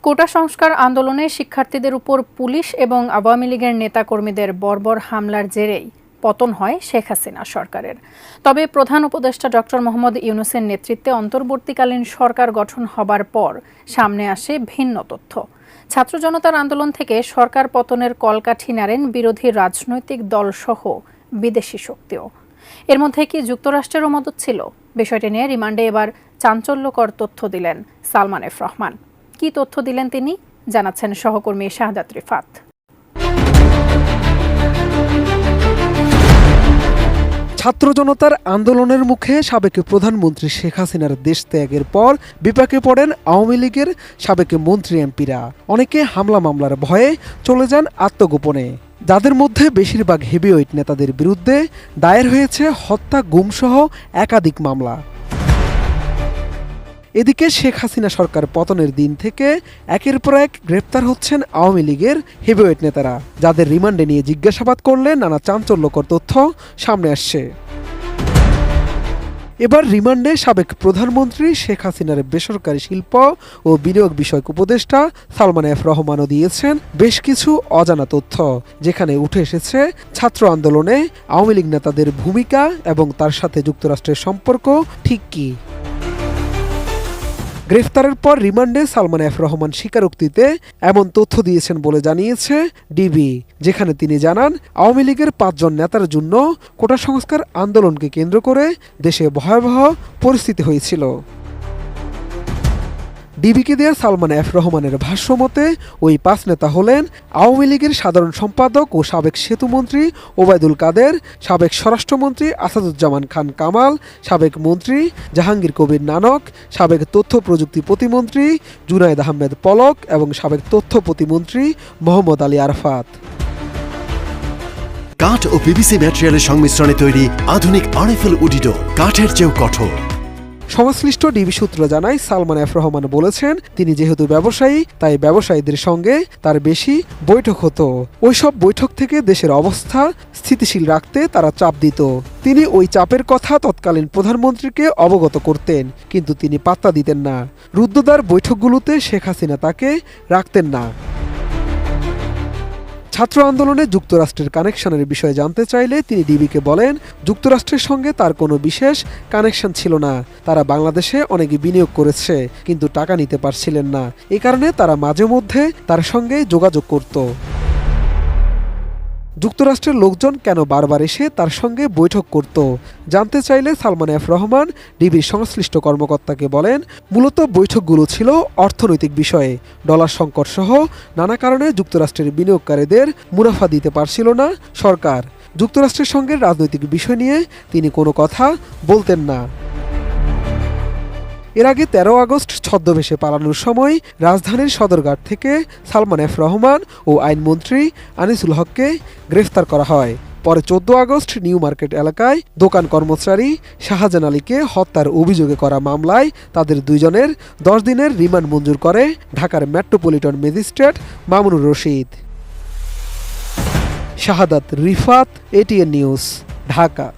কোটা সংস্কার আন্দোলনে শিক্ষার্থীদের উপর পুলিশ এবং আওয়ামী লীগের নেতাকর্মীদের বর্বর হামলার জেরেই পতন হয় শেখ হাসিনা সরকারের। তবে প্রধান উপদেষ্টা ডক্টর মোহাম্মদ ইউনূসের নেতৃত্বে অন্তর্বর্তীকালীন সরকার গঠন হবার পর সামনে আসে ভিন্ন তথ্য। ছাত্র জনতার আন্দোলন থেকে সরকার পতনের কলকাঠি নাড়েন বিরোধী রাজনৈতিক দলসহ বিদেশি শক্তিও। এর মধ্যে কি যুক্তরাষ্ট্রেরও মদত ছিল? বিষয়টি নিয়ে রিমান্ডে এবার চাঞ্চল্যকর তথ্য দিলেন সালমান এফ রহমান। কি তথ্য দিলেন তিনি, জানাচ্ছেন সহকর্মী শাহাদাত রিফাত। ছাত্র জনতার আন্দোলনের মুখে সাবেক প্রধানমন্ত্রী শেখ হাসিনার দেশ ত্যাগের পর বিপাকে পড়েন আওয়ামী লীগের সাবেক মন্ত্রী এমপিরা। অনেকে হামলা মামলার ভয়ে চলে যান আত্মগোপনে, যাদের মধ্যে বেশিরভাগ হেভিওয়েট নেতাদের বিরুদ্ধে দায়ের হয়েছে হত্যা, গুমসহ একাধিক মামলা। এদিকে শেখ হাসিনা সরকার পতনের দিন থেকে একের পর এক গ্রেপ্তার হচ্ছেন আওয়ামী লীগের হেভিওয়েট নেতারা, যাদের রিমান্ডে নিয়ে জিজ্ঞাসাবাদ করলে নানা চাঞ্চল্যকর তথ্য সামনে আসছে। এবার রিমান্ডে সাবেক প্রধানমন্ত্রী শেখ হাসিনার বেসরকারি শিল্প ও বিনিয়োগ বিষয়ক উপদেষ্টা সালমান এফ রহমানও দিয়েছেন বেশ কিছু অজানা তথ্য, যেখানে উঠে এসেছে ছাত্র আন্দোলনে আওয়ামী লীগ নেতাদের ভূমিকা এবং তার সাথে যুক্তরাষ্ট্রের সম্পর্ক ঠিক কী। গ্রেফতারের পর রিমান্ডে সালমান এফ রহমান স্বীকারোক্তিতে এমন তথ্য দিয়েছেন বলে জানিয়েছে ডিবি, যেখানে তিনি জানান আওয়ামী লীগের 5 জন নেতার জন্য কোটা সংস্কার আন্দোলনকে কেন্দ্র করে দেশে ভয়াবহ পরিস্থিতি হয়েছিল। ডিবিকে দেয়া সালমান এফ রহমানের ভাষ্যমতে ওই 5 নেতা হলেন আওয়ামী লীগের সাধারণ সম্পাদক ও সাবেক সেতুমন্ত্রী ওবায়দুল কাদের, সাবেক স্বরাষ্ট্রমন্ত্রী আসাদুজ্জামান খান কামাল, সাবেক মন্ত্রী জাহাঙ্গীর কবির নানক, সাবেক তথ্য প্রযুক্তি প্রতিমন্ত্রী জুনায়েদ আহমেদ পলক এবং সাবেক তথ্য প্রতিমন্ত্রী মোহাম্মদ আলী আরাফাত। কাঠ ও পিভিসি ম্যাটেরিয়ালের সংমিশ্রণে তৈরি আধুনিক আরএফএল উডিডো, কাঠের চেয়েও কঠোর। সংশ্লিষ্ট ডিবি সূত্র জানায় সালমান এফ রহমান বলেছেন, তিনি যেহেতু ব্যবসায়ী, তাই ব্যবসায়ীদের সঙ্গে তার বেশি বৈঠক হতো। ওইসব বৈঠক থেকে দেশের অবস্থা স্থিতিশীল রাখতে তারা চাপ দিত। তিনি ওই চাপের কথা তৎকালীন প্রধানমন্ত্রীকে অবগত করতেন, কিন্তু তিনি পাত্তা দিতেন না। রুদ্ধদ্বার বৈঠকগুলোতে শেখ হাসিনা তাকে রাখতেন না। ছাত্র আন্দোলনে যুক্তরাষ্ট্রের কানেকশনের বিষয়ে জানতে চাইলে তিনি ডিবিকে বলেন, যুক্তরাষ্ট্রের সঙ্গে তার কোনো বিশেষ কানেকশন ছিল না। তারা বাংলাদেশে অনেক বিনিয়োগ করেছে, কিন্তু টাকা নিতে পারছিলেন না। এ কারণে তারা মাঝে মধ্যে তার সঙ্গে যোগাযোগ করত। যুক্তরাষ্ট্রের লোকজন কেন বারবার এসে তার সঙ্গে বৈঠক করত জানতে চাইলে সালমান এফ রহমান ডিবির সংশ্লিষ্ট কর্মকর্তাকে বলেন, মূলত বৈঠকগুলো ছিল অর্থনৈতিক বিষয়ে। ডলার সংকট সহ নানা কারণে যুক্তরাষ্ট্রের বিনিয়োগকারীদের মুনাফা দিতে পারছিল না সরকার। যুক্তরাষ্ট্রের সঙ্গে রাজনৈতিক বিষয় নিয়ে তিনি কোনো কথা বলতেন না। এর আগে 13 আগস্ট ছদ্মবেশে পালানোর সময় রাজধানীর সদরঘাট থেকে সালমান এফ রহমান ও আইনমন্ত্রী আনিসুল হককে গ্রেফতার করা হয়। পরে 14 আগস্ট নিউ মার্কেট এলাকায় দোকান কর্মচারী শাহজাহান আলীকে হত্যার অভিযোগে করা মামলায় তাদের 2 জনের 10 দিনের রিমান্ড মঞ্জুর করে ঢাকার মেট্রোপলিটন ম্যাজিস্ট্রেট মামুনুর রশিদ। শাহাদাত রিফাত, এটিএন নিউজ, ঢাকা।